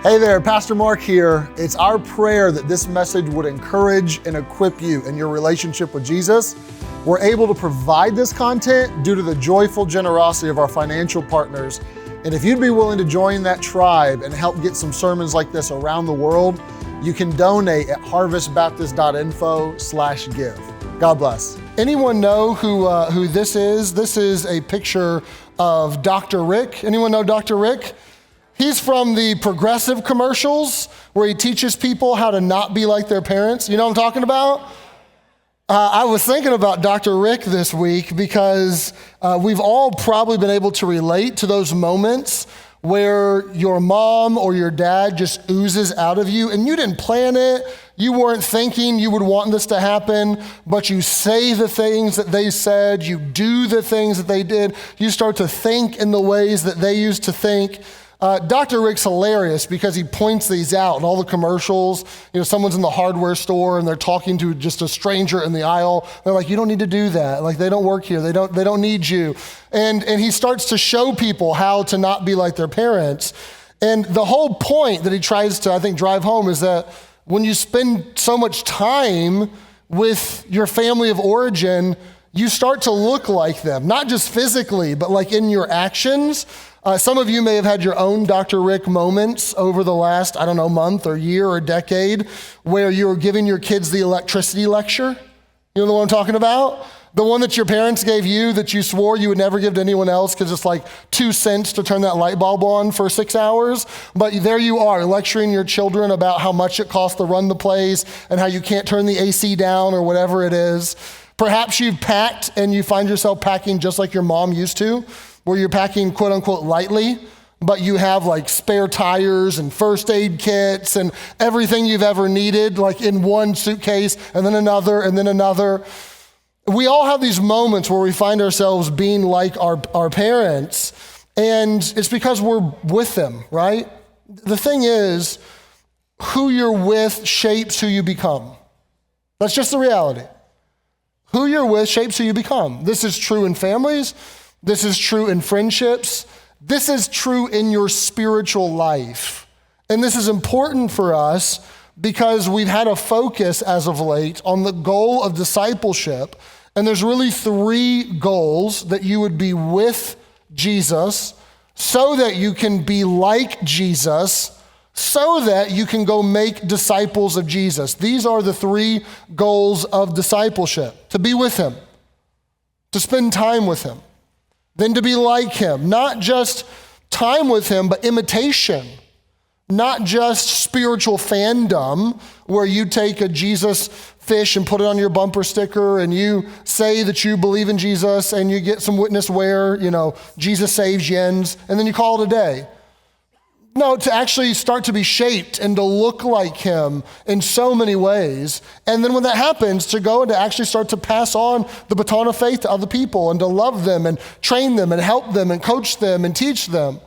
Hey there, Pastor Marc here. It's our prayer that this message would encourage and equip you in your relationship with Jesus. We're able to provide this content due to the joyful generosity of our financial partners. And if you'd be willing to join that tribe and help get some sermons like this around the world, you can donate at harvestbaptist.info/give. God bless. Anyone know who this is? This is a picture of Dr. Rick. Anyone know Dr. Rick? He's from the Progressive commercials where he teaches people how to not be like their parents. You know what I'm talking about? I was thinking about Dr. Rick this week because we've all probably been able to relate to those moments where your mom or your dad just oozes out of you and you didn't plan it. You weren't thinking you would want this to happen, but you say the things that they said, you do the things that they did, you start to think in the ways that they used to think. Dr. Rick's hilarious because he points these out in all the commercials. You know, someone's in the hardware store and they're talking to just a stranger in the aisle. They're like, you don't need to do that. Like, they don't work here. They don't need you. And he starts to show people how to not be like their parents. And the whole point that he tries to, I think, drive home is that when you spend so much time with your family of origin, you start to look like them, not just physically, but like in your actions. Some of you may have had your own Dr. Rick moments over the last, month or year or decade where you were giving your kids the electricity lecture. You know the one I'm talking about? The one that your parents gave you that you swore you would never give to anyone else because it's like 2 cents to turn that light bulb on for 6 hours. But there you are lecturing your children about how much it costs to run the place and how you can't turn the AC down or whatever it is. Perhaps you've packed and you find yourself packing just like your mom used to, where you're packing quote unquote lightly, but you have like spare tires and first aid kits and everything you've ever needed, like in one suitcase and then another and then another. We all have these moments where we find ourselves being like our parents, and it's because we're with them, right? The thing is, who you're with shapes who you become. That's just the reality. Who you're with shapes who you become. This is true in families. This is true in friendships. This is true in your spiritual life. And this is important for us because we've had a focus as of late on the goal of discipleship. And there's really 3 goals: that you would be with Jesus so that you can be like Jesus, so that you can go make disciples of Jesus. These are the 3 goals of discipleship: to be with him, to spend time with him, then to be like him. Not just time with him, but imitation. Not just spiritual fandom, where you take a Jesus fish and put it on your bumper sticker and you say that you believe in Jesus and you get some witness wear, Jesus saves yens, and then you call it a day. No, to actually start to be shaped and to look like him in so many ways. And then when that happens, to go and to actually start to pass on the baton of faith to other people and to love them and train them and help them and coach them and teach them.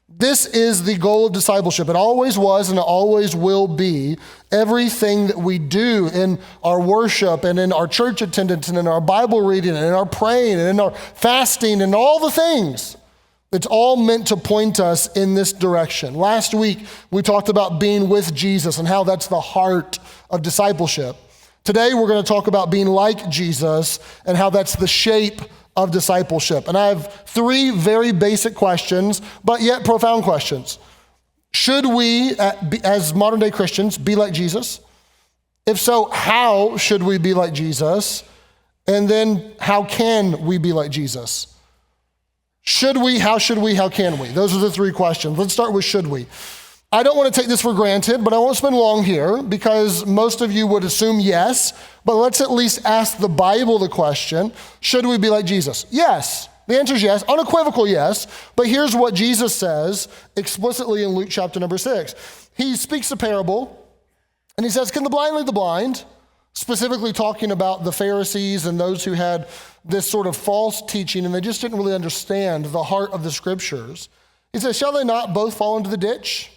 This is the goal of discipleship. It always was and it always will be. Everything that we do in our worship and in our church attendance and in our Bible reading and in our praying and in our fasting and all the things, it's all meant to point us in this direction. Last week, we talked about being with Jesus and how that's the heart of discipleship. Today, we're going to talk about being like Jesus and how that's the shape of discipleship. And I have 3 very basic questions, but yet profound questions. Should we, as modern day Christians, be like Jesus? If so, how should we be like Jesus? And then how can we be like Jesus? Should we, how should we, how can we? Those are the 3 questions. Let's start with should we. I don't want to take this for granted, but I won't spend long here because most of you would assume yes, but let's at least ask the Bible the question, should we be like Jesus? Yes. The answer is yes, unequivocal yes, but here's what Jesus says explicitly in Luke chapter number 6. He speaks a parable and he says, can the blind lead the blind? Specifically talking about the Pharisees and those who had this sort of false teaching and they just didn't really understand the heart of the scriptures. He says, shall they not both fall into the ditch?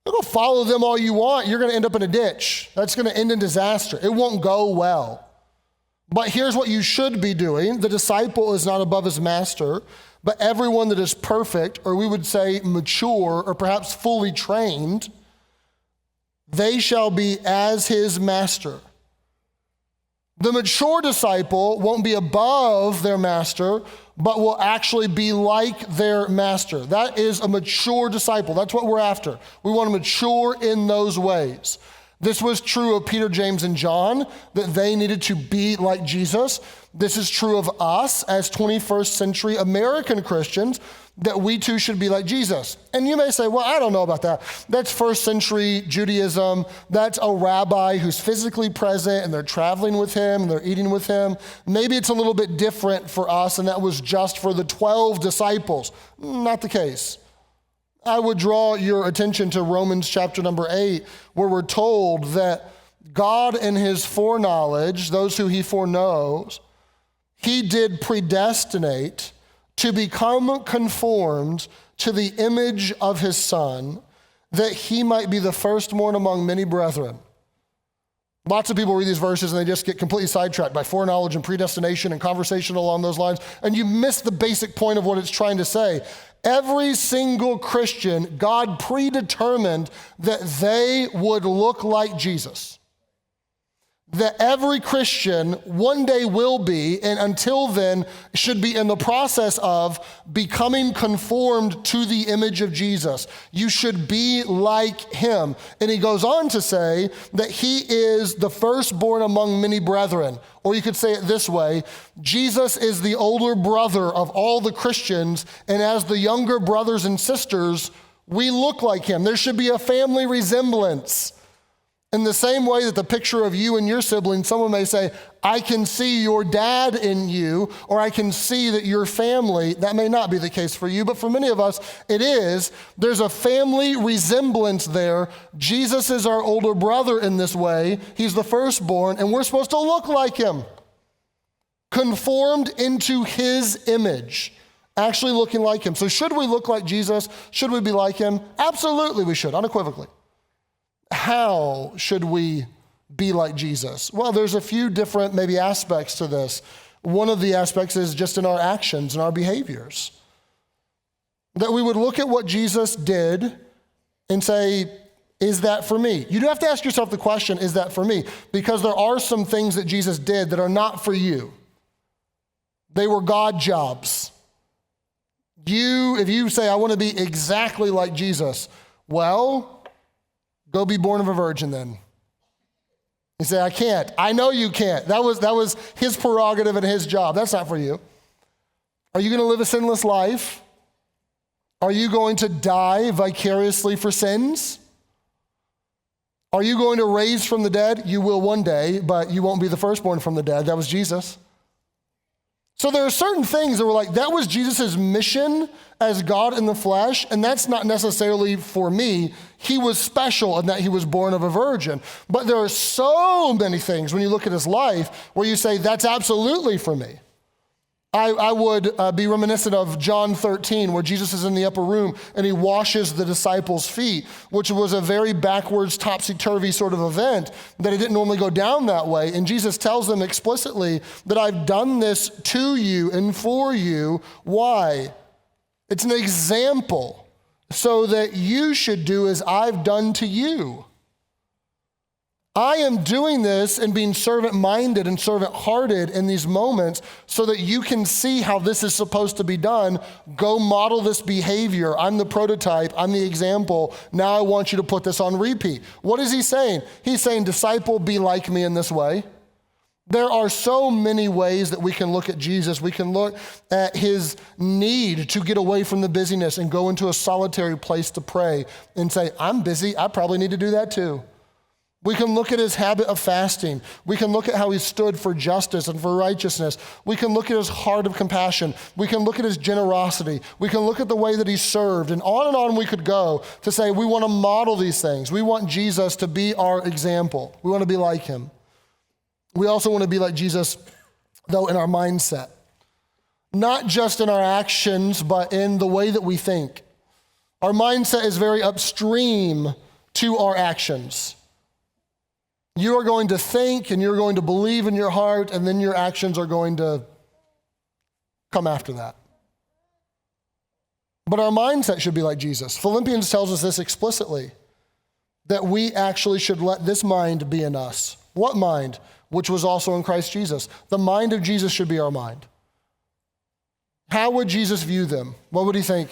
You go follow them all you want, you're going to end up in a ditch. That's going to end in disaster. It won't go well. But here's what you should be doing. The disciple is not above his master, but everyone that is perfect, or we would say mature, or perhaps fully trained, they shall be as his master. The mature disciple won't be above their master, but will actually be like their master. That is a mature disciple. That's what we're after. We want to mature in those ways. This was true of Peter, James, and John, that they needed to be like Jesus. This is true of us as 21st century American Christians, that we too should be like Jesus. And you may say, well, I don't know about that. That's first century Judaism. That's a rabbi who's physically present and they're traveling with him and they're eating with him. Maybe it's a little bit different for us and that was just for the 12 disciples. Not the case. I would draw your attention to Romans chapter number 8, where we're told that God in his foreknowledge, those who he foreknows, he did predestinate to become conformed to the image of his Son, that he might be the firstborn among many brethren. Lots of people read these verses and they just get completely sidetracked by foreknowledge and predestination and conversation along those lines, and you miss the basic point of what it's trying to say. Every single Christian, God predetermined that they would look like Jesus. That every Christian one day will be, and until then should be in the process of becoming conformed to the image of Jesus. You should be like him. And he goes on to say that he is the firstborn among many brethren. Or you could say it this way: Jesus is the older brother of all the Christians, and as the younger brothers and sisters, we look like him. There should be a family resemblance. In the same way that the picture of you and your sibling, someone may say, I can see your dad in you, or I can see that your family. That may not be the case for you, but for many of us, it is. There's a family resemblance there. Jesus is our older brother in this way. He's the firstborn, and we're supposed to look like him, conformed into his image, actually looking like him. So should we look like Jesus? Should we be like him? Absolutely we should, unequivocally. How should we be like Jesus? Well, there's a few different maybe aspects to this. One of the aspects is just in our actions and our behaviors. That we would look at what Jesus did and say, is that for me? You do have to ask yourself the question, is that for me? Because there are some things that Jesus did that are not for you. They were God jobs. If you say, I want to be exactly like Jesus, well, go be born of a virgin then. You say, I can't. I know you can't. That was his prerogative and his job. That's not for you. Are you going to live a sinless life? Are you going to die vicariously for sins? Are you going to raise from the dead? You will one day, but you won't be the firstborn from the dead. That was Jesus. So there are certain things that were like, that was Jesus' mission as God in the flesh, and that's not necessarily for me. He was special in that he was born of a virgin. But there are so many things when you look at his life where you say, that's absolutely for me. I would be reminiscent of John 13, where Jesus is in the upper room and he washes the disciples' feet, which was a very backwards, topsy-turvy sort of event, that it didn't normally go down that way. And Jesus tells them explicitly that I've done this to you and for you. Why? It's an example so that you should do as I've done to you. I am doing this and being servant-minded and servant-hearted in these moments so that you can see how this is supposed to be done. Go model this behavior. I'm the prototype. I'm the example. Now I want you to put this on repeat. What is he saying? He's saying, disciple, be like me in this way. There are so many ways that we can look at Jesus. We can look at his need to get away from the busyness and go into a solitary place to pray and say, I'm busy. I probably need to do that too. We can look at his habit of fasting. We can look at how he stood for justice and for righteousness. We can look at his heart of compassion. We can look at his generosity. We can look at the way that he served. And on we could go to say we want to model these things. We want Jesus to be our example. We want to be like him. We also want to be like Jesus, though, in our mindset. Not just in our actions, but in the way that we think. Our mindset is very upstream to our actions. You are going to think and you're going to believe in your heart, and then your actions are going to come after that. But our mindset should be like Jesus. Philippians tells us this explicitly, that we actually should let this mind be in us. What mind? Which was also in Christ Jesus. The mind of Jesus should be our mind. How would Jesus view them? What would he think?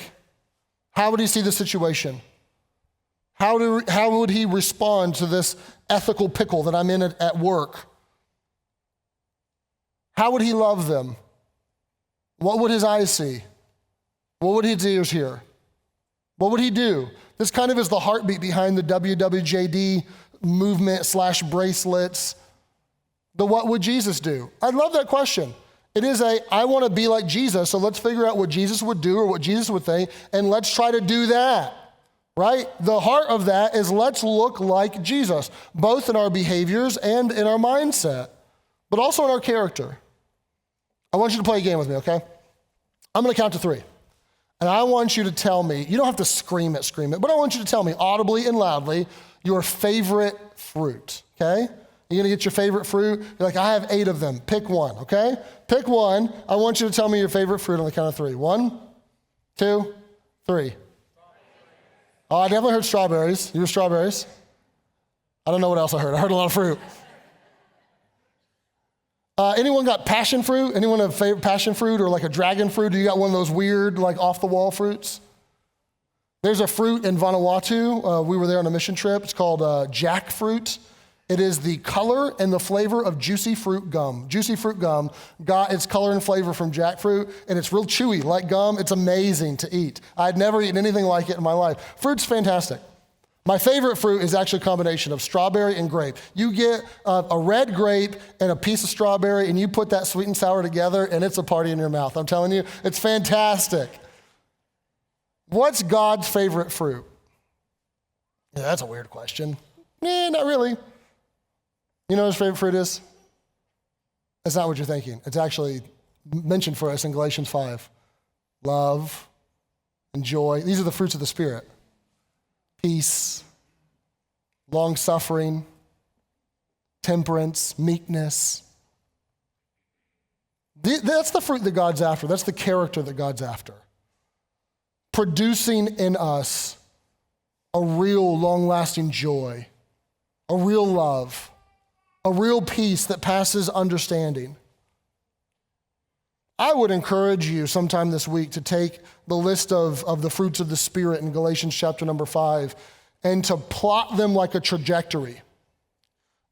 How would he see the situation? How would he respond to this ethical pickle that I'm in at work? How would he love them? What would his eyes see? What would his ears hear? What would he do? This kind of is the heartbeat behind the WWJD movement / bracelets. The what would Jesus do? I love that question. It is I want to be like Jesus, so let's figure out what Jesus would do or what Jesus would think, and let's try to do that, right? The heart of that is let's look like Jesus, both in our behaviors and in our mindset, but also in our character. I want you to play a game with me, okay? I'm going to count to 3. And I want you to tell me, you don't have to scream it, but I want you to tell me audibly and loudly your favorite fruit, okay? You're gonna get your favorite fruit. You're like, I have 8 of them. Pick one, okay? Pick one. I want you to tell me your favorite fruit on the count of 3. 1, 2, 3. Oh, I definitely heard strawberries. You were strawberries? I don't know what else I heard. I heard a lot of fruit. Anyone got passion fruit? Anyone have favorite passion fruit or like a dragon fruit? Or you got one of those weird, like off-the-wall fruits? There's a fruit in Vanuatu. We were there on a mission trip. It's called jackfruit. It is the color and the flavor of juicy fruit gum. Juicy fruit gum got its color and flavor from jackfruit, and it's real chewy, like gum. It's amazing to eat. I'd never eaten anything like it in my life. Fruit's fantastic. My favorite fruit is actually a combination of strawberry and grape. You get a red grape and a piece of strawberry, and you put that sweet and sour together, and it's a party in your mouth. I'm telling you, it's fantastic. What's God's favorite fruit? Yeah, that's a weird question. Not really. You know what his favorite fruit is? That's not what you're thinking. It's actually mentioned for us in Galatians 5. Love and joy. These are the fruits of the Spirit. Peace, long-suffering, temperance, meekness. That's the fruit that God's after. That's the character that God's after. Producing in us a real long-lasting joy, a real love, a real peace that passes understanding. I would encourage you sometime this week to take the list of the fruits of the Spirit in Galatians chapter number 5 and to plot them like a trajectory.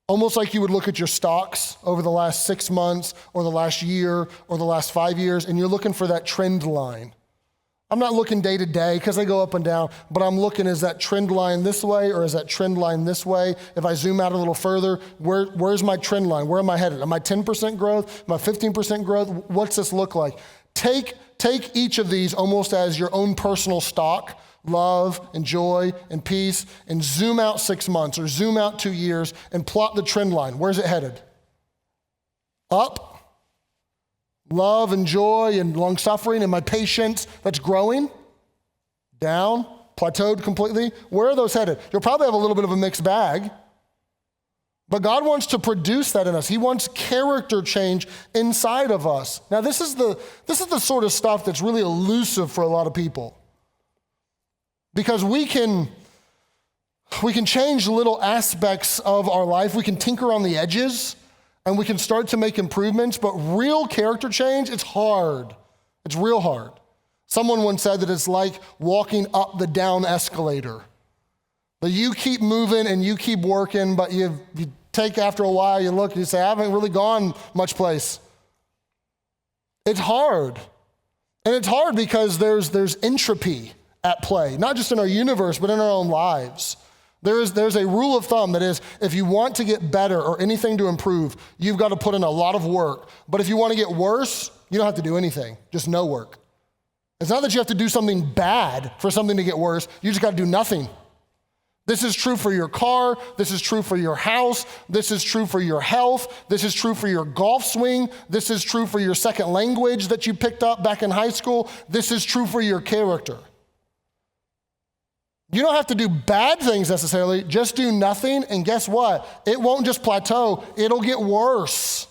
Almost like you would look at your stocks over the last 6 months or the last year or the last 5 years, and you're looking for that trend line. I'm not looking day to day because they go up and down, but I'm looking, is that trend line this way or is that trend line this way? If I zoom out a little further, where's my trend line? Where am I headed? Am I 10% growth? Am I 15% growth? What's this look like? Take each of these almost as your own personal stock, love and joy and peace, and zoom out 6 months or zoom out 2 years and plot the trend line. Where's it headed? Up? Love and joy and long suffering and my patience that's growing? Down? Plateaued completely? Where are those headed? You'll probably have a little bit of a mixed bag. But God wants to produce that in us. He wants character change inside of us. Now this is the sort of stuff that's really elusive for a lot of people. Because we can change little aspects of our life. We can tinker on the edges. And we can start to make improvements, but real character change, it's hard. It's real hard. Someone once said that it's like walking up the down escalator. That you keep moving and you keep working, but you take after a while, you look and you say, I haven't really gone much place. It's hard. And it's hard because there's entropy at play, not just in our universe, but in our own lives. There's a rule of thumb that is, if you want to get better or anything to improve, you've got to put in a lot of work. But if you want to get worse, you don't have to do anything, just no work. It's not that you have to do something bad for something to get worse. You just got to do nothing. This is true for your car. This is true for your house. This is true for your health. This is true for your golf swing. This is true for your second language that you picked up back in high school. This is true for your character. You don't have to do bad things necessarily, just do nothing, and guess what? It won't just plateau, it'll get worse.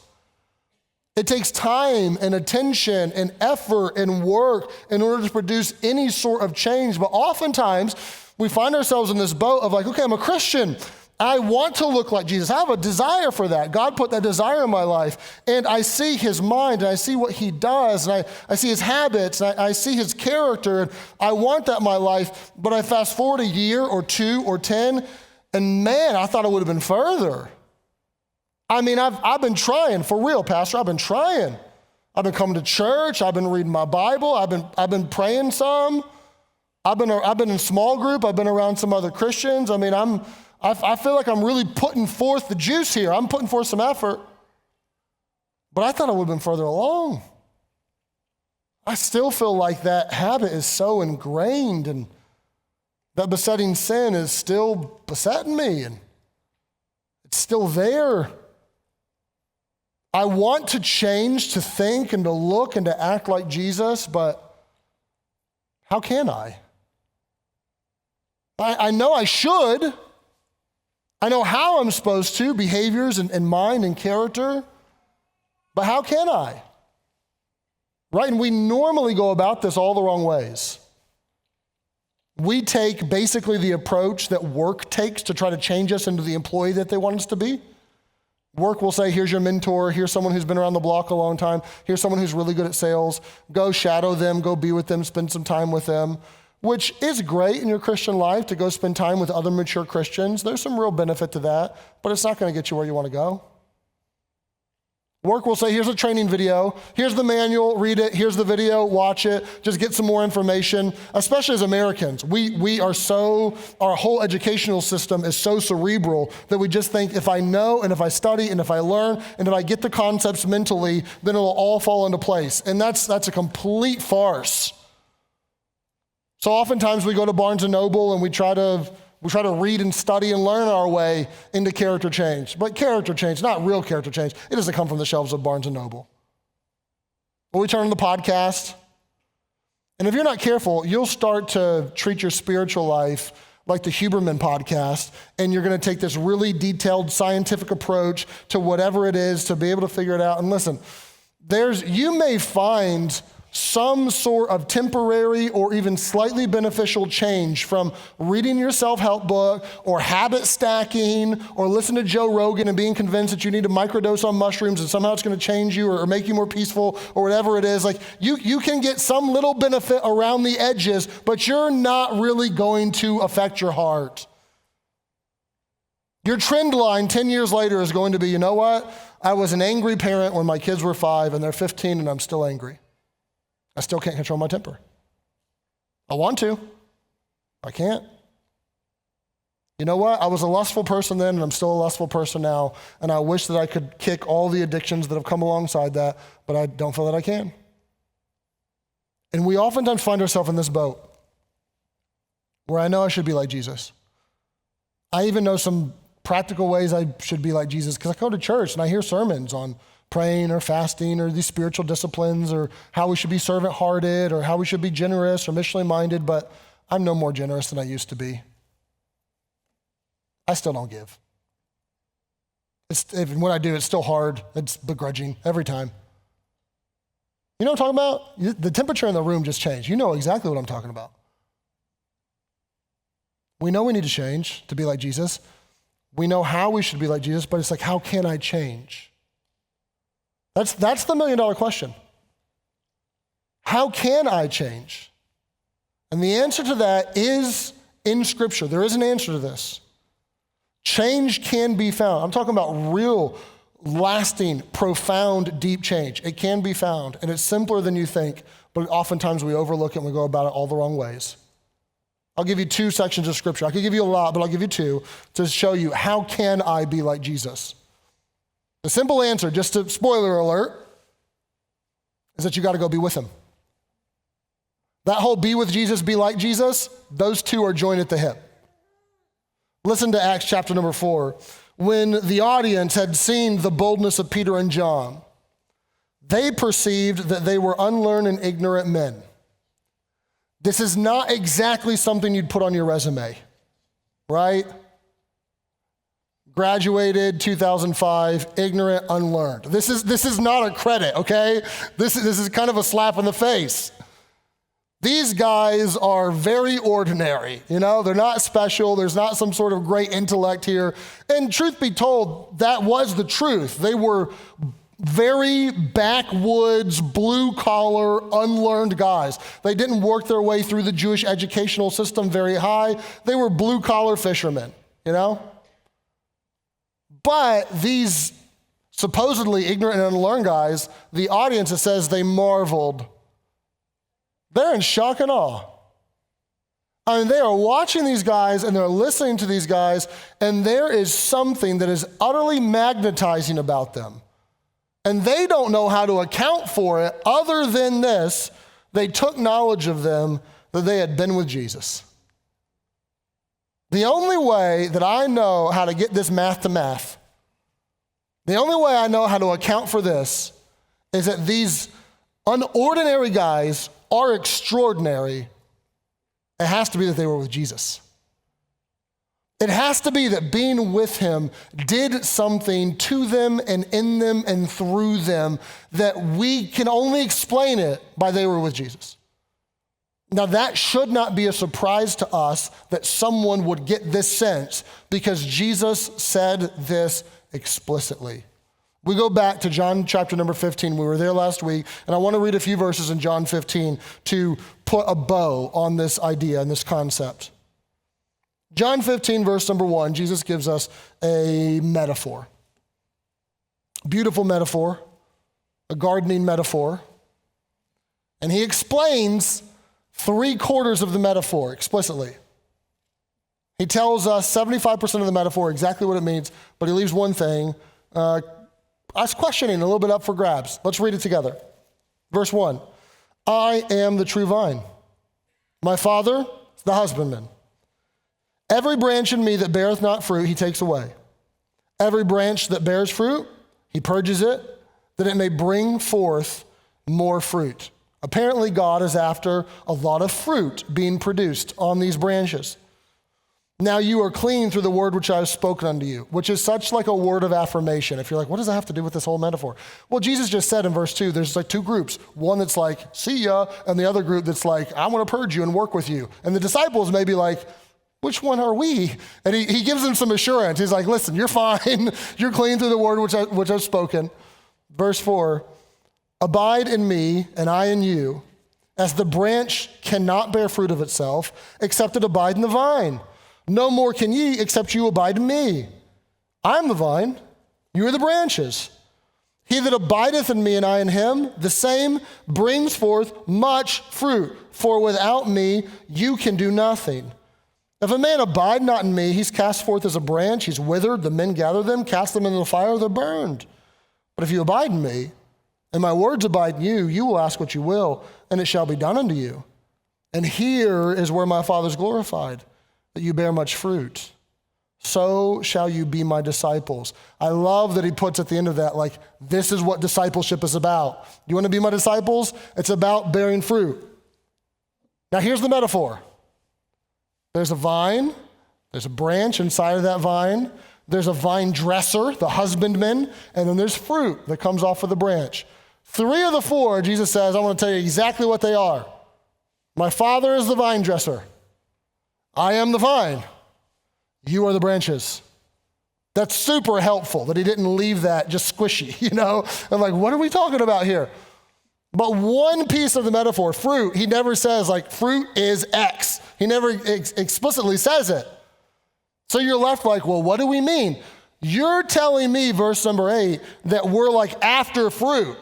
It takes time and attention and effort and work in order to produce any sort of change. But oftentimes, we find ourselves in this boat of like, okay, I'm a Christian. I want to look like Jesus. I have a desire for that. God put that desire in my life. And I see his mind, and I see what he does, and I see his habits, and I see his character, and I want that in my life. But I fast forward a year or 2 or 10, and man, I thought it would have been further. I mean, I've been trying, for real, Pastor. I've been trying. I've been coming to church. I've been reading my Bible. I've been praying some. I've been in small group. I've been around some other Christians. I mean, I feel like I'm really putting forth the juice here. I'm putting forth some effort. But I thought I would have been further along. I still feel like that habit is so ingrained, and that besetting sin is still besetting me, and it's still there. I want to change, to think and to look and to act like Jesus, but how can I? I know I should. I know how I'm supposed to, behaviors and mind and character, but how can I? Right? And we normally go about this all the wrong ways. We take basically the approach that work takes to try to change us into the employee that they want us to be. Work will say, here's your mentor, here's someone who's been around the block a long time, here's someone who's really good at sales. Go shadow them, go be with them, spend some time with them, which is great in your Christian life to go spend time with other mature Christians. There's some real benefit to that, but it's not going to get you where you want to go. Work will say, here's a training video, here's the manual, read it, here's the video, watch it, just get some more information. Especially as Americans, our whole educational system is so cerebral that we just think if I know and if I study and if I learn and if I get the concepts mentally, then it'll all fall into place. And that's a complete farce. So oftentimes we go to Barnes & Noble and we try to read and study and learn our way into character change. But character change, not real character change, it doesn't come from the shelves of Barnes & Noble. Or we turn on the podcast, and if you're not careful, you'll start to treat your spiritual life like the Huberman podcast, and you're going to take this really detailed scientific approach to whatever it is to be able to figure it out. And listen, you may find some sort of temporary or even slightly beneficial change from reading your self-help book or habit stacking or listening to Joe Rogan and being convinced that you need to microdose on mushrooms and somehow it's going to change you or make you more peaceful or whatever it is. Like you can get some little benefit around the edges, but you're not really going to affect your heart. Your trend line 10 years later is going to be, you know what? I was an angry parent when my kids were 5 and they're 15 and I'm still angry. I still can't control my temper. I want to. I can't. You know what? I was a lustful person then, and I'm still a lustful person now, and I wish that I could kick all the addictions that have come alongside that, but I don't feel that I can. And we oftentimes find ourselves in this boat where I know I should be like Jesus. I even know some practical ways I should be like Jesus because I go to church and I hear sermons on praying or fasting or these spiritual disciplines or how we should be servant-hearted or how we should be generous or missionally minded, but I'm no more generous than I used to be. I still don't give. When I do, it's still hard. It's begrudging every time. You know what I'm talking about? The temperature in the room just changed. You know exactly what I'm talking about. We know we need to change to be like Jesus. We know how we should be like Jesus, but it's like, how can I change? That's the $1 million question. How can I change? And the answer to that is in Scripture. There is an answer to this. Change can be found. I'm talking about real, lasting, profound, deep change. It can be found, and it's simpler than you think, but oftentimes we overlook it and we go about it all the wrong ways. I'll give you 2 sections of Scripture. I could give you a lot, but I'll give you 2 to show you how can I be like Jesus. The simple answer, just a spoiler alert, is that you got to go be with him. That whole be with Jesus, be like Jesus, those 2 are joined at the hip. Listen to Acts chapter number 4. When the audience had seen the boldness of Peter and John, they perceived that they were unlearned and ignorant men. This is not exactly something you'd put on your resume, right? Graduated 2005, ignorant, unlearned. This is not a credit, okay? This is kind of a slap in the face. These guys are very ordinary, they're not special. There's not some sort of great intellect here. And truth be told, that was the truth. They were very backwoods, blue-collar, unlearned guys. They didn't work their way through the Jewish educational system very high. They were blue-collar fishermen, But these supposedly ignorant and unlearned guys, the audience, it says they marveled. They're in shock and awe. I mean, they are watching these guys and they're listening to these guys, and there is something that is utterly magnetizing about them. And they don't know how to account for it other than this. They took knowledge of them that they had been with Jesus. The only way that I know how to get this math to math, the only way I know how to account for this is that these unordinary guys are extraordinary. It has to be that they were with Jesus. It has to be that being with him did something to them and in them and through them that we can only explain it by they were with Jesus. Now that should not be a surprise to us that someone would get this sense because Jesus said this explicitly. We go back to John chapter number 15. We were there last week, and I want to read a few verses in John 15 to put a bow on this idea and this concept. John 15, verse number 1, Jesus gives us a metaphor. Beautiful metaphor, a gardening metaphor. And he explains 3/4 of the metaphor explicitly. He tells us 75% of the metaphor, exactly what it means, but he leaves one thing, us questioning a little bit up for grabs. Let's read it together. Verse 1, I am the true vine. My Father is the husbandman. Every branch in me that beareth not fruit, he takes away. Every branch that bears fruit, he purges it, that it may bring forth more fruit. Apparently, God is after a lot of fruit being produced on these branches. Now you are clean through the word which I have spoken unto you, which is such like a word of affirmation. If you're like, what does that have to do with this whole metaphor? Well, Jesus just said in verse 2, there's like two groups. One that's like, see ya, and the other group that's like, I want to purge you and work with you. And the disciples may be like, which one are we? And he gives them some assurance. He's like, listen, you're fine. You're clean through the word which I've spoken. Verse 4, abide in me and I in you, as the branch cannot bear fruit of itself, except it abide in the vine. No more can ye, except you abide in me. I am the vine, you are the branches. He that abideth in me and I in him, the same brings forth much fruit. For without me you can do nothing. If a man abide not in me, he's cast forth as a branch, he's withered, the men gather them, cast them into the fire, they're burned. But if you abide in me, and my words abide in you, you will ask what you will, and it shall be done unto you. And here is where my Father is glorified, that you bear much fruit. So shall you be my disciples. I love that he puts at the end of that, like, this is what discipleship is about. You want to be my disciples? It's about bearing fruit. Now here's the metaphor. There's a vine, there's a branch inside of that vine, there's a vine dresser, the husbandman, and then there's fruit that comes off of the branch. 3 of the 4, Jesus says, I want to tell you exactly what they are. My Father is the vine dresser. I am the vine. You are the branches. That's super helpful that he didn't leave that just squishy, I'm like, what are we talking about here? But one piece of the metaphor, fruit, he never says like fruit is X. He never explicitly says it. So you're left like, well, what do we mean? You're telling me, verse number 8, that we're like after fruit,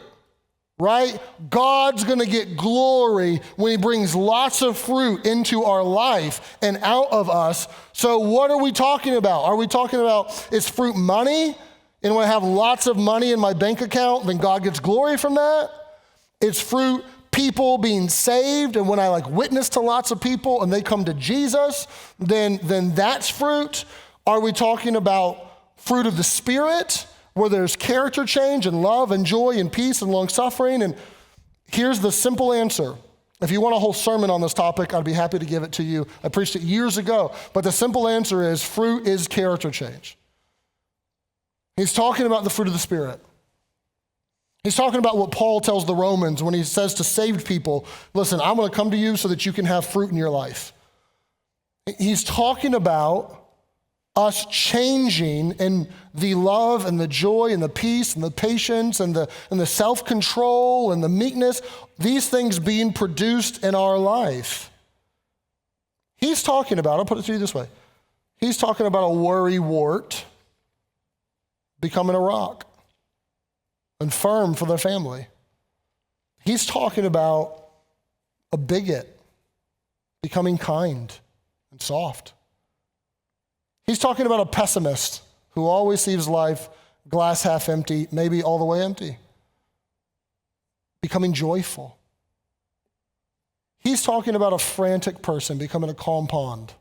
right? God's gonna get glory when he brings lots of fruit into our life and out of us. So what are we talking about? Are we talking about, is fruit money? And when I have lots of money in my bank account, then God gets glory from that? It's fruit people being saved, and when I witness to lots of people and they come to Jesus, then that's fruit. Are we talking about fruit of the Spirit, where there's character change and love and joy and peace and long suffering? And here's the simple answer. If you want a whole sermon on this topic, I'd be happy to give it to you. I preached it years ago, but the simple answer is fruit is character change. He's talking about the fruit of the Spirit. He's talking about what Paul tells the Romans when he says to saved people, listen, I'm going to come to you so that you can have fruit in your life. He's talking about us changing in the love and the joy and the peace and the patience and the self-control and the meekness, these things being produced in our life. He's talking about, I'll put it to you this way, he's talking about a worrywart becoming a rock and firm for their family. He's talking about a bigot becoming kind and soft. He's talking about a pessimist who always sees life glass half empty, maybe all the way empty, becoming joyful. He's talking about a frantic person becoming a calm pond.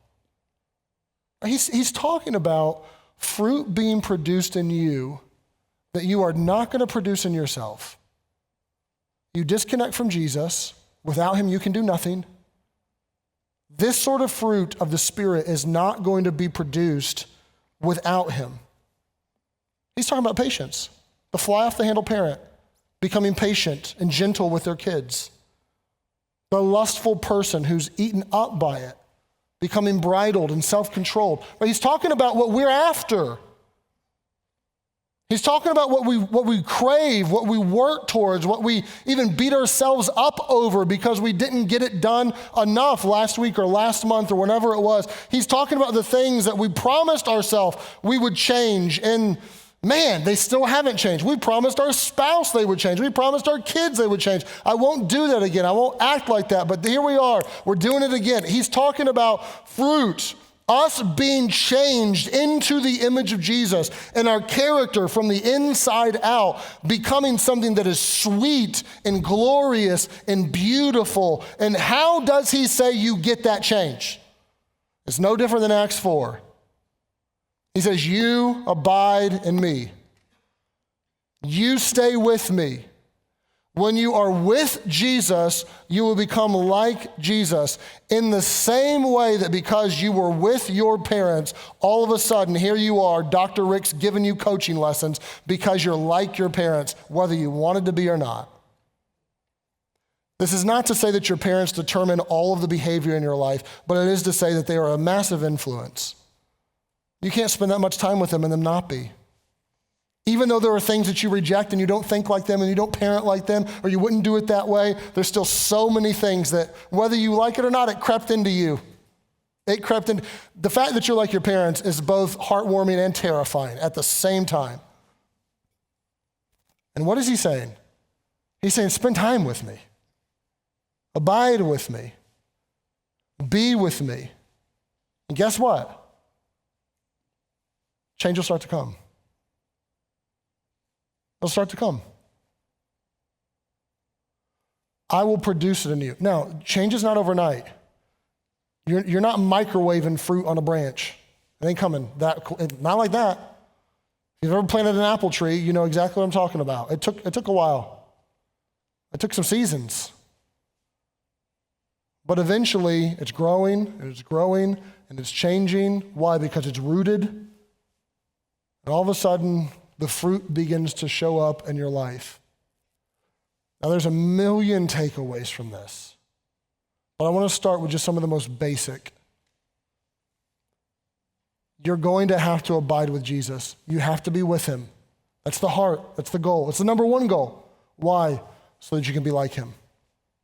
He's talking about fruit being produced in you that you are not going to produce in yourself. You disconnect from Jesus. Without him, you can do nothing. This sort of fruit of the Spirit is not going to be produced without him. He's talking about patience. The fly off the handle parent becoming patient and gentle with their kids. The lustful person who's eaten up by it, becoming bridled and self-controlled. But he's talking about what we're after. He's talking about what we crave, what we work towards, what we even beat ourselves up over because we didn't get it done enough last week or last month or whenever it was. He's talking about the things that we promised ourselves we would change, and man, they still haven't changed. We promised our spouse they would change. We promised our kids they would change. I won't do that again. I won't act like that, but here we are. We're doing it again. He's talking about fruit. Us being changed into the image of Jesus and our character from the inside out becoming something that is sweet and glorious and beautiful. And how does he say you get that change? It's no different than Acts 4. He says, you abide in me. You stay with me. When you are with Jesus, you will become like Jesus in the same way that because you were with your parents, all of a sudden, here you are, Dr. Rick's giving you coaching lessons because you're like your parents, whether you wanted to be or not. This is not to say that your parents determine all of the behavior in your life, but it is to say that they are a massive influence. You can't spend that much time with them and them not be. Even though there are things that you reject and you don't think like them and you don't parent like them or you wouldn't do it that way, there's still so many things that whether you like it or not, it crept into you. It crept in. The fact that you're like your parents is both heartwarming and terrifying at the same time. And what is he saying? He's saying, spend time with me. Abide with me. Be with me. And guess what? Change will start to come. It'll start to come. I will produce it in you. Now, change is not overnight. You're not microwaving fruit on a branch. It ain't coming. Not like that. If you've ever planted an apple tree, you know exactly what I'm talking about. It took a while. It took some seasons. But eventually, it's growing, and it's growing, and it's changing. Why? Because it's rooted. And all of a sudden, the fruit begins to show up in your life. Now, there's a million takeaways from this, but I want to start with just some of the most basic. You're going to have to abide with Jesus. You have to be with him. That's the heart. That's the goal. It's the number one goal. Why? So that you can be like him.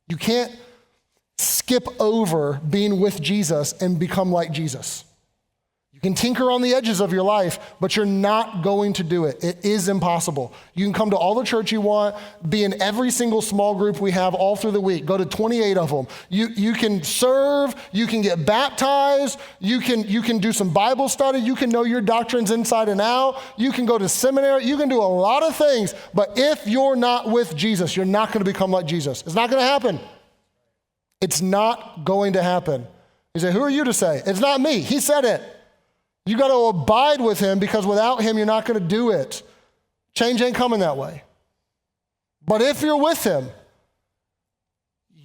You can't skip over being with Jesus and become like Jesus. You can tinker on the edges of your life, but you're not going to do it. It is impossible. You can come to all the church you want, be in every single small group we have all through the week. Go to 28 of them. You can serve, you can get baptized, you can do some Bible study, you can know your doctrines inside and out, you can go to seminary, you can do a lot of things, but if you're not with Jesus, you're not going to become like Jesus. It's not going to happen. It's not going to happen. You say, who are you to say? It's not me. He said it. You got to abide with him because without him, you're not going to do it. Change ain't coming that way. But if you're with him,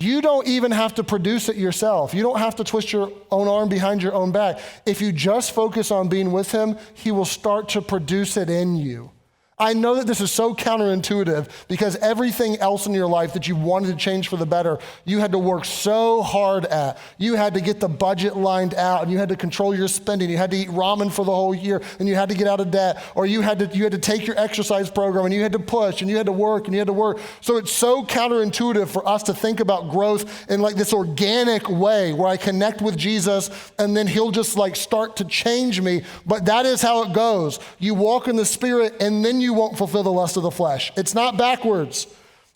You don't even have to produce it yourself. You don't have to twist your own arm behind your own back. If you just focus on being with him, he will start to produce it in you. I know that this is so counterintuitive because everything else in your life that you wanted to change for the better, you had to work so hard at. You had to get the budget lined out, and you had to control your spending. You had to eat ramen for the whole year, and you had to get out of debt, or you had to take your exercise program, and you had to push, and you had to work, and you had to work. So it's so counterintuitive for us to think about growth in like this organic way where I connect with Jesus, and then he'll just like start to change me. But that is how it goes. You walk in the Spirit, and then you won't fulfill the lust of the flesh. It's not backwards.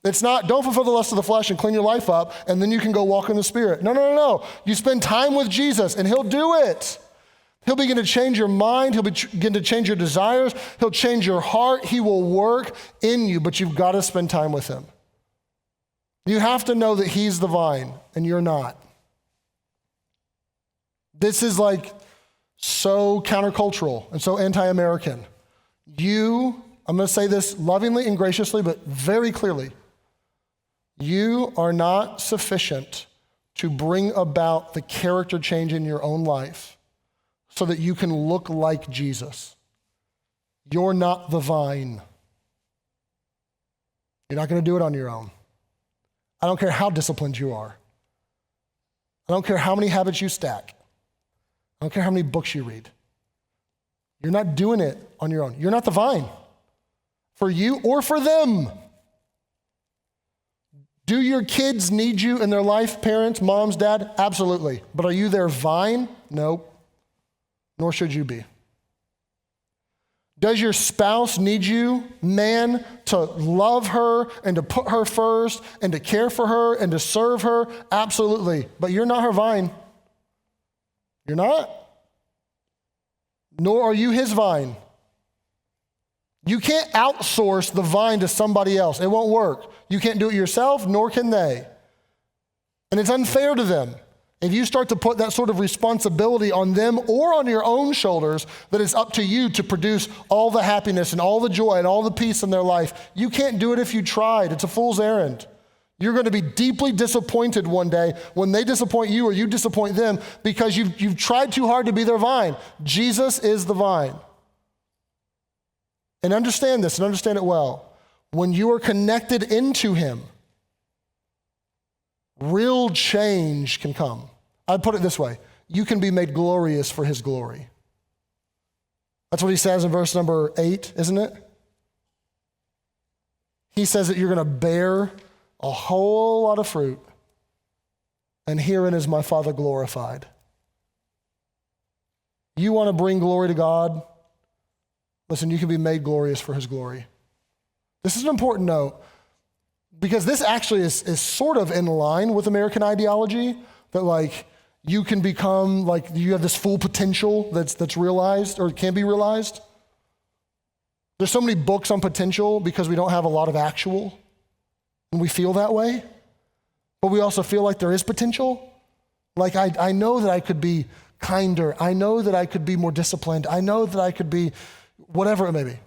It's not, don't fulfill the lust of the flesh and clean your life up, and then you can go walk in the Spirit. No. You spend time with Jesus, and he'll do it. He'll begin to change your mind. He'll begin to change your desires. He'll change your heart. He will work in you, but you've got to spend time with him. You have to know that he's the vine, and you're not. This is like so countercultural and so anti-American. I'm going to say this lovingly and graciously, but very clearly. You are not sufficient to bring about the character change in your own life so that you can look like Jesus. You're not the vine. You're not going to do it on your own. I don't care how disciplined you are. I don't care how many habits you stack. I don't care how many books you read. You're not doing it on your own. You're not the vine. For you or for them. Do your kids need you in their life, parents, moms, dad? Absolutely. But are you their vine? Nope. Nor should you be. Does your spouse need you, man, to love her and to put her first and to care for her and to serve her? Absolutely. But you're not her vine. You're not. Nor are you his vine. You can't outsource the vine to somebody else. It won't work. You can't do it yourself, nor can they. And it's unfair to them. If you start to put that sort of responsibility on them or on your own shoulders, that it's up to you to produce all the happiness and all the joy and all the peace in their life, you can't do it if you tried. It's a fool's errand. You're going to be deeply disappointed one day when they disappoint you or you disappoint them because you've tried too hard to be their vine. Jesus is the vine. And understand this and understand it well. When you are connected into him, real change can come. I'd put it this way. You can be made glorious for his glory. That's what he says in verse number 8, isn't it? He says that you're going to bear a whole lot of fruit, and herein is my Father glorified. You want to bring glory to God? Listen, you can be made glorious for his glory. This is an important note because this actually is sort of in line with American ideology that like you can become like you have this full potential that's realized or can be realized. There's so many books on potential because we don't have a lot of actual and we feel that way, but we also feel like there is potential. Like I know that I could be kinder. I know that I could be more disciplined. I know that I could be whatever it may be.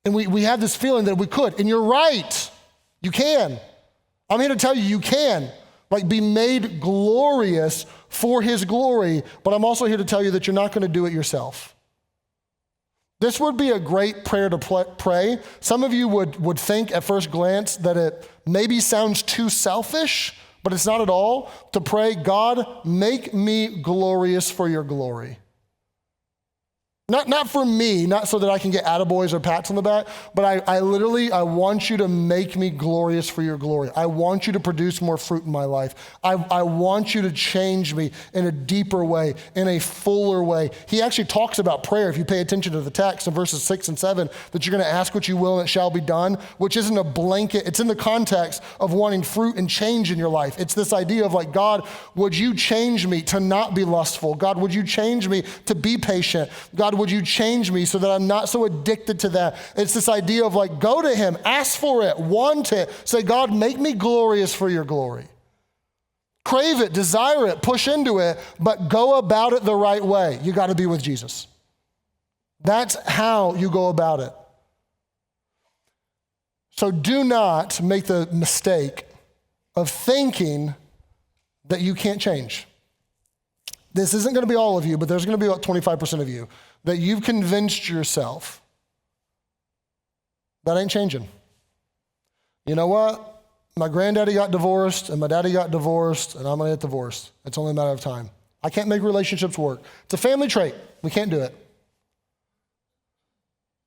And we have this feeling that we could, and you're right, you can. I'm here to tell you, you can. Like be made glorious for his glory, but I'm also here to tell you that you're not going to do it yourself. This would be a great prayer to pray. Some of you would think at first glance that it maybe sounds too selfish, but it's not at all. To pray, God, make me glorious for your glory. Not for me, not so that I can get attaboys or pats on the back, but I want you to make me glorious for your glory. I want you to produce more fruit in my life. I want you to change me in a deeper way, in a fuller way. He actually talks about prayer, if you pay attention to the text in verses 6 and 7, that you're going to ask what you will and it shall be done, which isn't a blanket. It's in the context of wanting fruit and change in your life. It's this idea of like, God, would you change me to not be lustful? God, would you change me to be patient? God, would you change me so that I'm not so addicted to that? It's this idea of like, go to him, ask for it, want it, say, God, make me glorious for your glory. Crave it, desire it, push into it, but go about it the right way. You got to be with Jesus. That's how you go about it. So do not make the mistake of thinking that you can't change. This isn't going to be all of you, but there's going to be about 25% of you that you've convinced yourself that ain't changing. You know what? My granddaddy got divorced and my daddy got divorced and I'm going to get divorced. It's only a matter of time. I can't make relationships work. It's a family trait. We can't do it.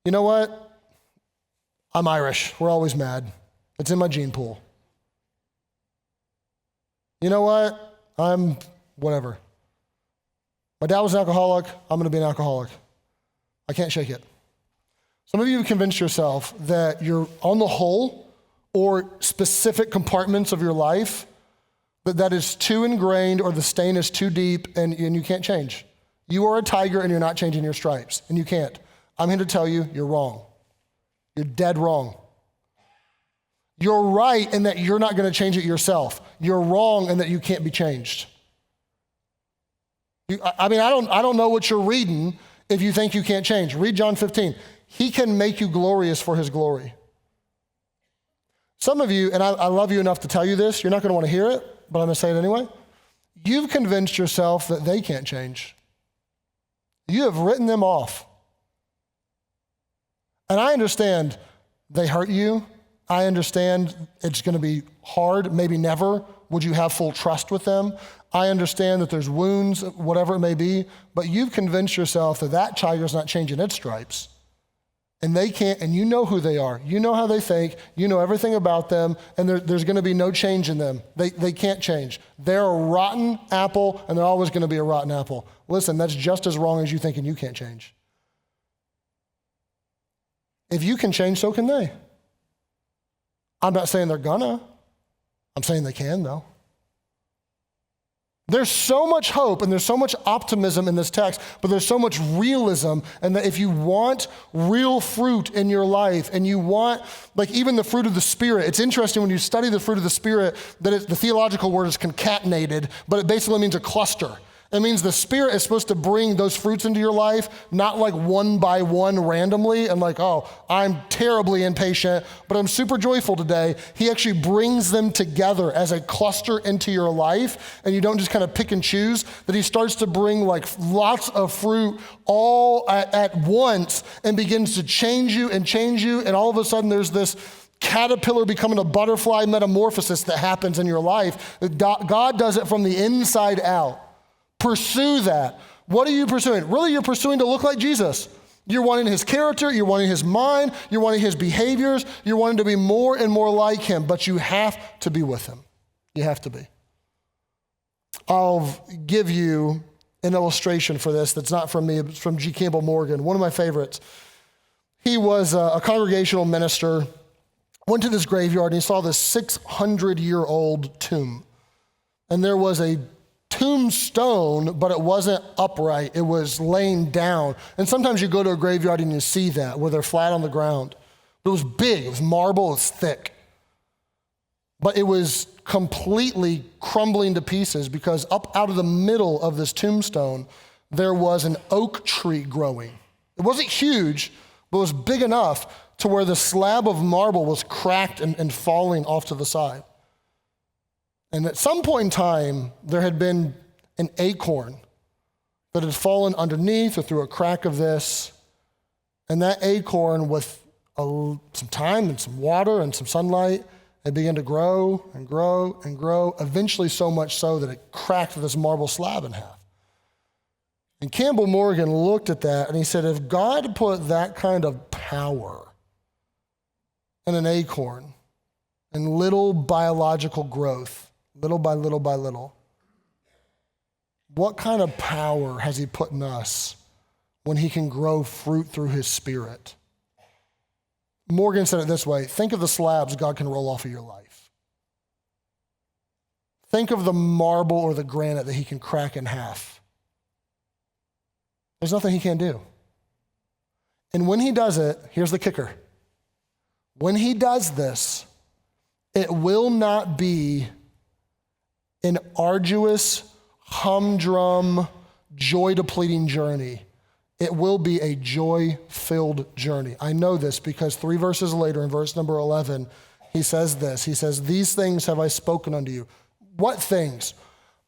You know what? I'm Irish. We're always mad. It's in my gene pool. You know what? I'm whatever. My dad was an alcoholic. I'm going to be an alcoholic. I can't shake it. Some of you have convinced yourself that you're on the whole or specific compartments of your life that is too ingrained or the stain is too deep and you can't change. You are a tiger and you're not changing your stripes, and you can't. I'm here to tell you, you're wrong. You're dead wrong. You're right in that you're not going to change it yourself. You're wrong in that you can't be changed. I don't know what you're reading if you think you can't change. Read John 15. He can make you glorious for his glory. Some of you, and I love you enough to tell you this, you're not going to want to hear it, but I'm going to say it anyway. You've convinced yourself that they can't change. You have written them off. And I understand they hurt you. I understand it's going to be hard, maybe never would you have full trust with them. I understand that there's wounds, whatever it may be, but you've convinced yourself that that tiger's not changing its stripes. And they can't, and you know who they are. You know how they think. You know everything about them, and there's going to be no change in them. They can't change. They're a rotten apple, and they're always going to be a rotten apple. Listen, that's just as wrong as you thinking you can't change. If you can change, so can they. I'm not saying they're gonna. I'm saying they can, though. There's so much hope and there's so much optimism in this text, but there's so much realism, and that if you want real fruit in your life and you want, like even the fruit of the Spirit, it's interesting when you study the fruit of the Spirit that the theological word is concatenated, but it basically means a cluster. It means the Spirit is supposed to bring those fruits into your life, not like one by one randomly and like, oh, I'm terribly impatient, but I'm super joyful today. He actually brings them together as a cluster into your life, and you don't just kind of pick and choose, that he starts to bring like lots of fruit all at once and begins to change you, and all of a sudden there's this caterpillar becoming a butterfly metamorphosis that happens in your life. God does it from the inside out. Pursue that. What are you pursuing? Really, you're pursuing to look like Jesus. You're wanting his character, you're wanting his mind, you're wanting his behaviors, you're wanting to be more and more like him, but you have to be with him. You have to be. I'll give you an illustration for this that's not from me, it's from G. Campbell Morgan, one of my favorites. He was a congregational minister, went to this graveyard and he saw this 600-year-old tomb. And there was a tombstone, but it wasn't upright. It was laying down. And sometimes you go to a graveyard and you see that, where they're flat on the ground. It was big, it was marble, it was thick. But it was completely crumbling to pieces because up out of the middle of this tombstone, there was an oak tree growing. It wasn't huge, but it was big enough to where the slab of marble was cracked and falling off to the side. And at some point in time, there had been an acorn that had fallen underneath or through a crack of this. And that acorn, with some time and some water and some sunlight, it began to grow and grow and grow, eventually so much so that it cracked this marble slab in half. And Campbell Morgan looked at that and he said, if God put that kind of power in an acorn and little biological growth, little by little by little, what kind of power has he put in us when he can grow fruit through his Spirit? Morgan said it this way: think of the slabs God can roll off of your life. Think of the marble or the granite that he can crack in half. There's nothing he can't do. And when he does it, here's the kicker. When he does this, it will not be an arduous, humdrum, joy-depleting journey. It will be a joy-filled journey. I know this because 3 verses later, in verse number 11, he says this. He says, these things have I spoken unto you. What things?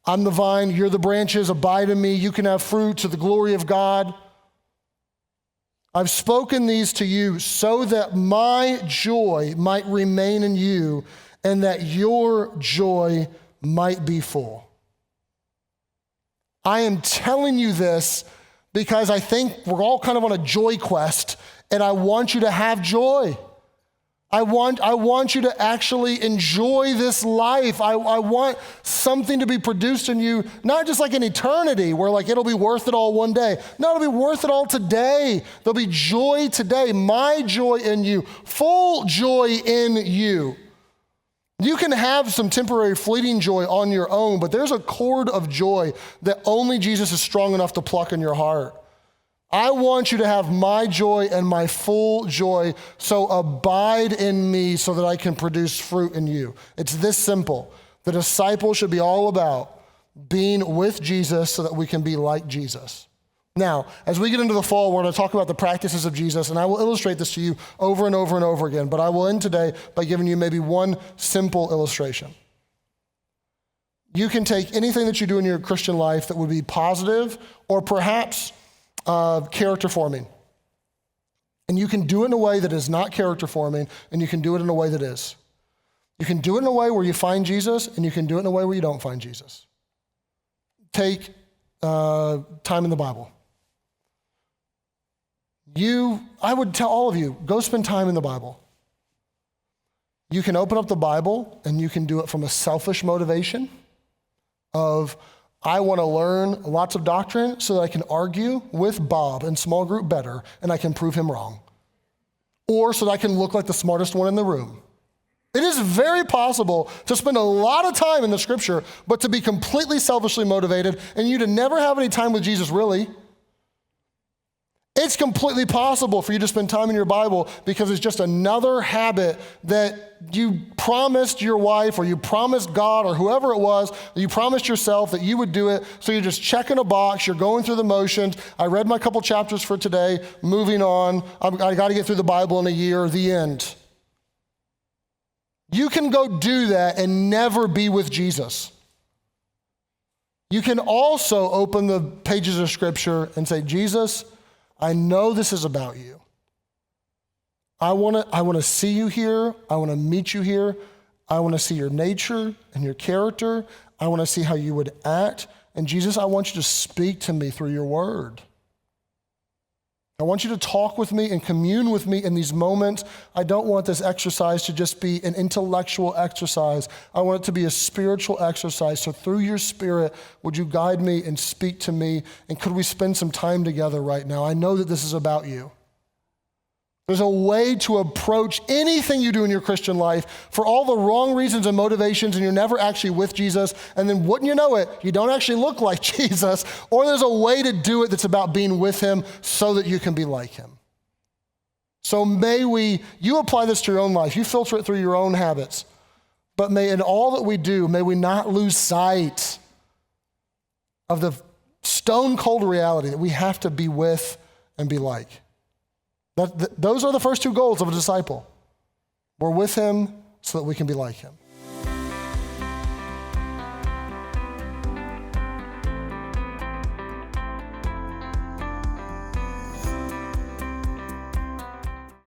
I'm the vine, you're the branches, abide in me, you can have fruit to the glory of God. I've spoken these to you so that my joy might remain in you and that your joy might be full. I am telling you this because I think we're all kind of on a joy quest, and I want you to have joy. I want you to actually enjoy this life. I want something to be produced in you, not just like an eternity where like it'll be worth it all one day. No, it'll be worth it all today. There'll be joy today. My joy in you, full joy in you. You can have some temporary fleeting joy on your own, but there's a cord of joy that only Jesus is strong enough to pluck in your heart. I want you to have my joy and my full joy, so abide in me so that I can produce fruit in you. It's this simple. The disciple should be all about being with Jesus so that we can be like Jesus. Now, as we get into the fall, we're going to talk about the practices of Jesus, and I will illustrate this to you over and over and over again, but I will end today by giving you maybe one simple illustration. You can take anything that you do in your Christian life that would be positive or perhaps character forming. And you can do it in a way that is not character forming, and you can do it in a way that is. You can do it in a way where you find Jesus, and you can do it in a way where you don't find Jesus. Take time in the Bible. I would tell all of you, go spend time in the Bible. You can open up the Bible, and you can do it from a selfish motivation of, I want to learn lots of doctrine so that I can argue with Bob in small group better and I can prove him wrong. Or so that I can look like the smartest one in the room. It is very possible to spend a lot of time in the scripture, but to be completely selfishly motivated and you to never have any time with Jesus really. It's completely possible for you to spend time in your Bible because it's just another habit that you promised your wife or you promised God or whoever it was, you promised yourself that you would do it. So you're just checking a box, you're going through the motions. I read my couple chapters for today, moving on. I got to get through the Bible in a year, the end. You can go do that and never be with Jesus. You can also open the pages of Scripture and say, Jesus, I know this is about you. I want to see you here. I want to meet you here. I want to see your nature and your character. I want to see how you would act. And Jesus, I want you to speak to me through your word. I want you to talk with me and commune with me in these moments. I don't want this exercise to just be an intellectual exercise. I want it to be a spiritual exercise. So through your Spirit, would you guide me and speak to me? And could we spend some time together right now? I know that this is about you. There's a way to approach anything you do in your Christian life for all the wrong reasons and motivations, and you're never actually with Jesus. And then wouldn't you know it, you don't actually look like Jesus. Or there's a way to do it that's about being with him so that you can be like him. So you apply this to your own life. You filter it through your own habits. But may in all that we do, may we not lose sight of the stone cold reality that we have to be with and be like. Those are the first two goals of a disciple. We're with him so that we can be like him.